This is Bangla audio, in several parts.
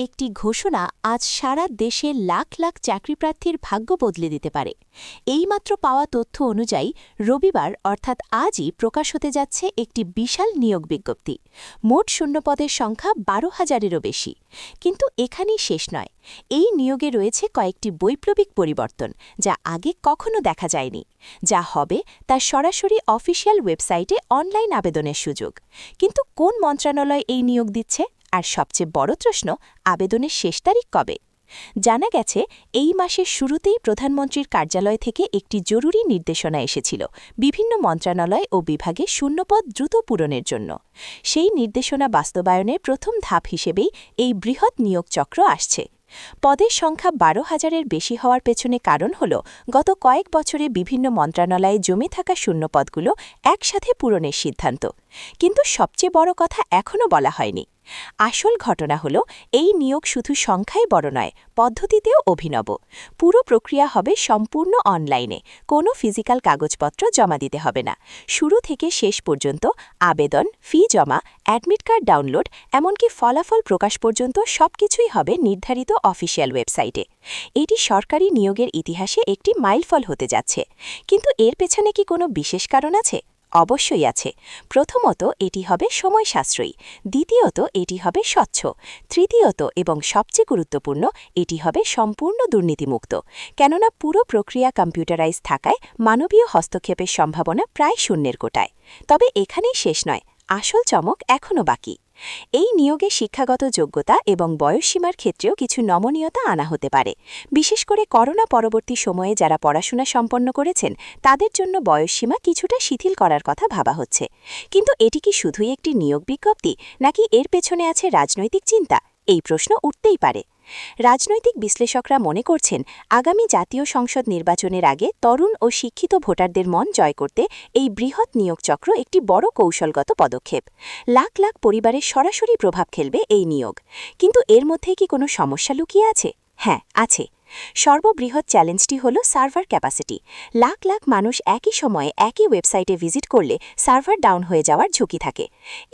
একটি ঘোষণা আজ সারা দেশের লাখ লাখ চাকরিপ্রার্থীর ভাগ্য বদলে দিতে পারে। এইমাত্র পাওয়া তথ্য অনুযায়ী রবিবার অর্থাৎ আজই প্রকাশ হতে যাচ্ছে একটি বিশাল নিয়োগ বিজ্ঞপ্তি। মোট শূন্যপদের সংখ্যা ১২,০০০-এরও বেশি। কিন্তু এখানেই শেষ নয়, এই নিয়োগে রয়েছে কয়েকটি বৈপ্লবিক পরিবর্তন যা আগে কখনো দেখা যায়নি। যা হবে তা সরাসরি অফিসিয়াল ওয়েবসাইটে অনলাইন আবেদনের সুযোগ। কিন্তু কোন মন্ত্রণালয় এই নিয়োগ দিচ্ছে, আর সবচেয়ে বড় প্রশ্ন, আবেদনের শেষ তারিখ কবে? জানা গেছে এই মাসের শুরুতেই প্রধানমন্ত্রীর কার্যালয় থেকে একটি জরুরি নির্দেশনা এসেছিল বিভিন্ন মন্ত্রণালয় ও বিভাগে শূন্যপদ দ্রুত পূরণের জন্য। সেই নির্দেশনা বাস্তবায়নের প্রথম ধাপ হিসেবেই এই বৃহৎ নিয়োগ চক্র আসছে। পদের সংখ্যা ১২,০০০-এর বেশি হওয়ার পেছনে কারণ হল গত কয়েক বছরে বিভিন্ন মন্ত্রণালয়ে জমে থাকা শূন্যপদগুলো একসাথে পূরণের সিদ্ধান্ত। কিন্তু সবচেয়ে বড় কথা এখনও বলা হয়নি। আসল ঘটনা হল এই নিয়োগ শুধু সংখ্যাই বড় নয়, পদ্ধতিতেও অভিনব। পুরো প্রক্রিয়া হবে সম্পূর্ণ অনলাইনে, কোনো ফিজিক্যাল কাগজপত্র জমা দিতে হবে না। শুরু থেকে শেষ পর্যন্ত আবেদন, ফি জমা, অ্যাডমিট কার্ড ডাউনলোড, এমনকি ফলাফল প্রকাশ পর্যন্ত সবকিছুই হবে নির্ধারিত অফিসিয়াল ওয়েবসাইটে। এটি সরকারি নিয়োগের ইতিহাসে একটি মাইলফলক হতে যাচ্ছে। কিন্তু এর পেছনে কি কোনো বিশেষ কারণ আছে? অবশ্যই আছে। প্রথমত, এটি হবে সময় সাশ্রয়ী। দ্বিতীয়ত, এটি হবে স্বচ্ছ। তৃতীয়ত এবং সবচেয়ে গুরুত্বপূর্ণ, এটি হবে সম্পূর্ণ দুর্নীতিমুক্ত। কেননা পুরো প্রক্রিয়া কম্পিউটারাইজ থাকায় মানবীয় হস্তক্ষেপের সম্ভাবনা প্রায় শূন্যের কোটায়। তবে এখানেই শেষ নয়, আসল চমক এখনও বাকি। এই নিয়োগে শিক্ষাগত যোগ্যতা এবং বয়সসীমার ক্ষেত্রেও কিছু নমনীয়তা আনা হতে পারে। বিশেষ করে করোনা পরবর্তী সময়ে যারা পড়াশোনা সম্পন্ন করেছেন তাদের জন্য বয়সসীমা কিছুটা শিথিল করার কথা ভাবা হচ্ছে। কিন্তু এটি কি শুধুই একটি নিয়োগ বিজ্ঞপ্তি, নাকি এর পেছনে আছে রাজনৈতিক চিন্তা? এই প্রশ্ন উঠতেই পারে। রাজনৈতিক বিশ্লেষকরা মনে করছেন, আগামী জাতীয় সংসদ নির্বাচনের আগে তরুণ ও শিক্ষিত ভোটারদের মন জয় করতে এই বৃহৎ নিয়োগচক্র একটি বড় কৌশলগত পদক্ষেপ। লাখ লাখ পরিবারের সরাসরি প্রভাব ফেলবে এই নিয়োগ। কিন্তু এর মধ্যে কি কোনো সমস্যা লুকিয়ে আছে? হ্যাঁ, আছে। সর্ববৃহৎ চ্যালেঞ্জটি হল সার্ভার ক্যাপাসিটি। লাখ লাখ মানুষ একই সময়ে একই ওয়েবসাইটে ভিজিট করলে সার্ভার ডাউন হয়ে যাওয়ার ঝুঁকি থাকে।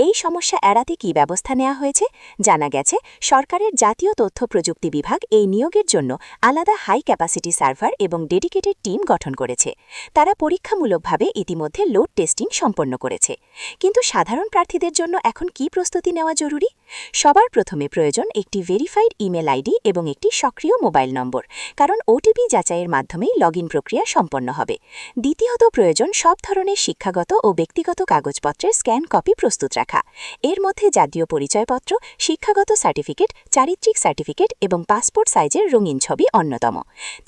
এই সমস্যা এড়াতে কী ব্যবস্থা নেওয়া হয়েছে? জানা গেছে, সরকারের জাতীয় তথ্য প্রযুক্তি বিভাগ এই নিয়োগের জন্য আলাদা হাই ক্যাপাসিটি সার্ভার এবং ডেডিকেটেড টিম গঠন করেছে। তারা পরীক্ষামূলকভাবে ইতিমধ্যে লোড টেস্টিং সম্পন্ন করেছে। কিন্তু সাধারণ প্রার্থীদের জন্য এখন কী প্রস্তুতি নেওয়া জরুরি? সবার প্রথমে প্রয়োজন একটি ভেরিফাইড ইমেল আইডি এবং একটি সক্রিয় মোবাইল নম্বর, কারণ ওটিপি যাচাইয়ের মাধ্যমেই লগইন প্রক্রিয়া সম্পন্ন হবে। দ্বিতীয়ত, প্রয়োজন সব ধরনের শিক্ষাগত ও ব্যক্তিগত কাগজপত্রের স্ক্যান কপি প্রস্তুত রাখা। এর মধ্যে জাতীয় পরিচয়পত্র, শিক্ষাগত সার্টিফিকেট, চারিত্রিক সার্টিফিকেট এবং পাসপোর্ট সাইজের রঙিন ছবি অন্যতম।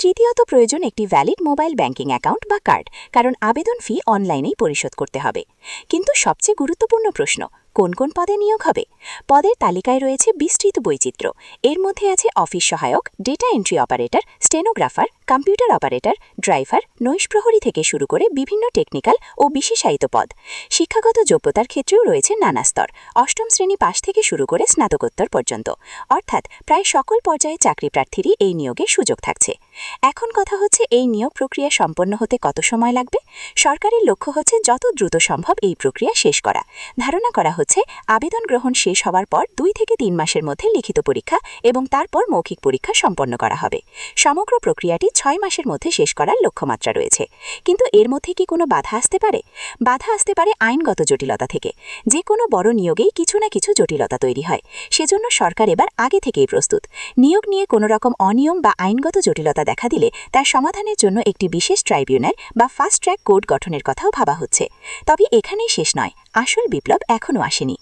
তৃতীয়ত, প্রয়োজন একটি ভ্যালিড মোবাইল ব্যাংকিং অ্যাকাউন্ট বা কার্ড, কারণ আবেদন ফি অনলাইনেই পরিশোধ করতে হবে। কিন্তু সবচেয়ে গুরুত্বপূর্ণ প্রশ্ন, কোন কোন পদে নিয়োগ হবে? পদের তালিকায় রয়েছে বিস্তৃত বৈচিত্র্য। এর মধ্যে আছে অফিস সহায়ক, data entry operator, stenographer, computer operator, driver, নৈশপ্রহরী থেকে শুরু করে বিভিন্ন টেকনিক্যাল ও বিশেষায়িত পদ। শিক্ষাগত যোগ্যতার ক্ষেত্রেও রয়েছে নানা স্তর, অষ্টম শ্রেণী পাশ থেকে শুরু করে স্নাতকোত্তর পর্যন্ত। অর্থাৎ প্রায় সকল পর্যায়ে চাকরি প্রার্থীরই এই নিয়োগে সুযোগ থাকছে। এখন কথা হচ্ছে, এই নিয়োগ প্রক্রিয়া সম্পন্ন হতে কত সময় লাগবে? সরকারের লক্ষ্য হচ্ছে যত দ্রুত সম্ভব এই প্রক্রিয়া শেষ করা। ধারণা করা হচ্ছে আবেদন গ্রহণ শেষ হওয়ার পর 2 থেকে 3 মাসের মধ্যে লিখিত পরীক্ষা এবং তারপর মৌখিক পরীক্ষা সম্পন্ন করা হবে। সমগ্র প্রক্রিয়াটি 6 মাসের মধ্যে শেষ করার লক্ষ্যমাত্রা রয়েছে। কিন্তু এর মধ্যে কি কোনো বাধা আসতে পারে? বাধা আসতে পারে আইনগত জটিলতা থেকে। যে কোনো বড় নিয়োগেই কিছু না কিছু জটিলতা তৈরি হয়। সেজন্য সরকার এবার আগে থেকেই প্রস্তুত। নিয়োগ নিয়ে কোনো রকম অনিয়ম বা আইনগত জটিলতা দেখা দিলে তার সমাধানের জন্য একটি বিশেষ ট্রাইব্যুনাল বা ফাস্ট ট্র্যাক কোর্ট গঠনের কথাও ভাবা হচ্ছে। তবে এখানেই শেষ নয়, আসল বিপ্লব এখনও আসেনি।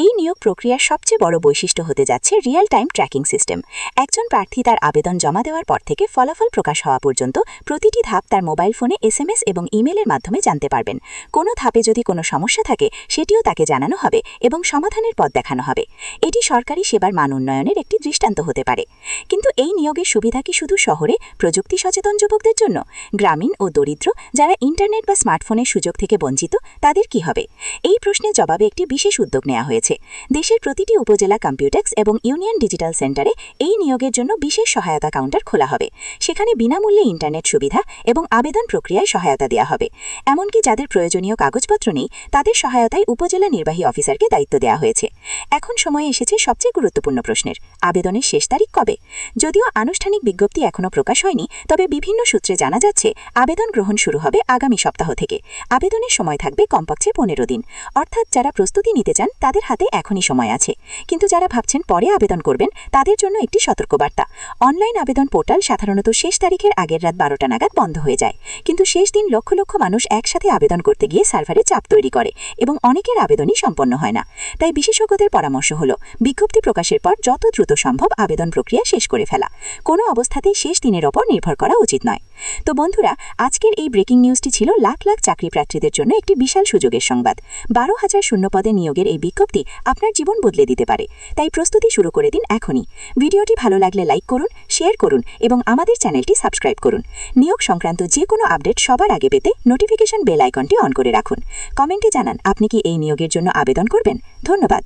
এই নিয়োগ প্রক্রিয়ার সবচেয়ে বড় বৈশিষ্ট্য হতে যাচ্ছে রিয়েল টাইম ট্র্যাকিং সিস্টেম। একজন প্রার্থী তার আবেদন জমা দেওয়ার পর থেকে ফলাফল প্রকাশ হওয়া পর্যন্ত প্রতিটি ধাপ তার মোবাইল ফোনে SMS এবং ইমেলের মাধ্যমে জানতে পারবেন। কোনো ধাপে যদি কোনো সমস্যা থাকে সেটিও তাকে জানানো হবে এবং সমাধানের পথ দেখানো হবে। এটি সরকারি সেবার মান উন্নয়নের একটি দৃষ্টান্ত হতে পারে। কিন্তু এই নিয়োগের সুবিধা কি শুধু শহরে প্রযুক্তি সচেতন যুবকদের জন্য? গ্রামীণ ও দরিদ্র যারা ইন্টারনেট বা স্মার্টফোনের সুযোগ থেকে বঞ্চিত, তাদের কি হবে? এই প্রশ্নের জবাবে একটি বিশেষ উদ্যোগ নেওয়া নেওয়া হয়েছে। দেশের প্রতিটি উপজেলা কম্পিউটেক্স এবং ইউনিয়ন ডিজিটাল সেন্টারে এই নিয়োগের জন্য বিশেষ সহায়তা কাউন্টার খোলা হবে। সেখানে বিনামূল্যে ইন্টারনেট সুবিধা এবং আবেদন প্রক্রিয়ায় সহায়তা দেওয়া হবে। এমনকি যাদের প্রয়োজনীয় কাগজপত্র নেই তাদের সহায়তায় উপজেলা নির্বাহী অফিসারকে দায়িত্ব দেওয়া হয়েছে। এখন সময় এসেছে সবচেয়ে গুরুত্বপূর্ণ প্রশ্নের, আবেদনের শেষ তারিখ কবে? যদিও আনুষ্ঠানিক বিজ্ঞপ্তি এখনও প্রকাশ হয়নি, তবে বিভিন্ন সূত্রে জানা যাচ্ছে আবেদন গ্রহণ শুরু হবে আগামী সপ্তাহ থেকে। আবেদনের সময় থাকবে কমপক্ষে 15 দিন। অর্থাৎ যারা প্রস্তুতি নিতে চান তাদের হাতে এখনই সময় আছে। কিন্তু যারা ভাবছেন পরে আবেদন করবেন তাদের জন্য একটি সতর্কবার্তা। অনলাইন আবেদন পোর্টাল সাধারণত শেষ তারিখের আগের রাত 12টা নাগাদ বন্ধ হয়ে যায়। কিন্তু শেষ দিন লক্ষ লক্ষ মানুষ একসাথে আবেদন করতে গিয়ে সার্ভারে চাপ তৈরি করে এবং অনেকের আবেদনই সম্পন্ন হয় না। তাই বিশেষজ্ঞদের পরামর্শ হলো বিজ্ঞপ্তি প্রকাশের পর যত দ্রুত সম্ভব আবেদন প্রক্রিয়া শেষ করে ফেলা। কোনো অবস্থাতেই শেষ দিনের ওপর নির্ভর করা উচিত নয়। তো বন্ধুরা, আজকের এই ব্রেকিং নিউজটি ছিল লাখ লাখ চাকরি প্রার্থীদের জন্য একটি বিশাল সুযোগের সংবাদ। 12,000 শূন্য পদে নিয়োগের এই বিজ্ঞপ্তি আপনার জীবন বদলে দিতে পারে। তাই প্রস্তুতি শুরু করে দিন এখনই। ভিডিওটি ভালো লাগলে লাইক করুন, শেয়ার করুন এবং আমাদের চ্যানেলটি সাবস্ক্রাইব করুন। নিয়োগ সংক্রান্ত যে কোনো আপডেট সবার আগে পেতে নোটিফিকেশন বেল আইকনটি অন করে রাখুন। কমেন্টে জানান আপনি কি এই নিয়োগের জন্য আবেদন করবেন। ধন্যবাদ।